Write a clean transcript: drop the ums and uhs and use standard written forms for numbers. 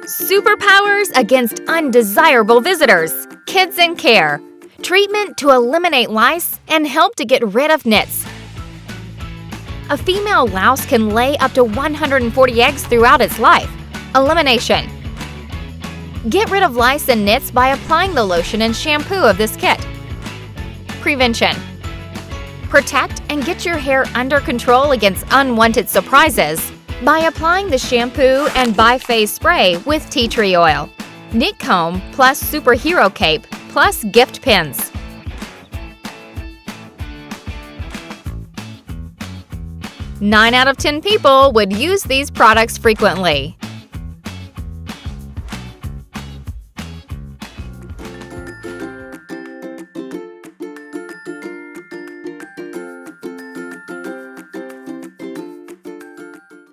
Superpowers against undesirable visitors. Kids in Care. Treatment to eliminate lice and help to get rid of nits. A female louse can lay up to 140 eggs throughout its life. Elimination. Get rid of lice and nits by applying the lotion and shampoo of this kit. Prevention. Protect and get your hair under control against unwanted surprises by applying the shampoo and biphase spray with tea tree oil, knit comb plus superhero cape plus gift pins. 9 out of 10 people would use these products frequently.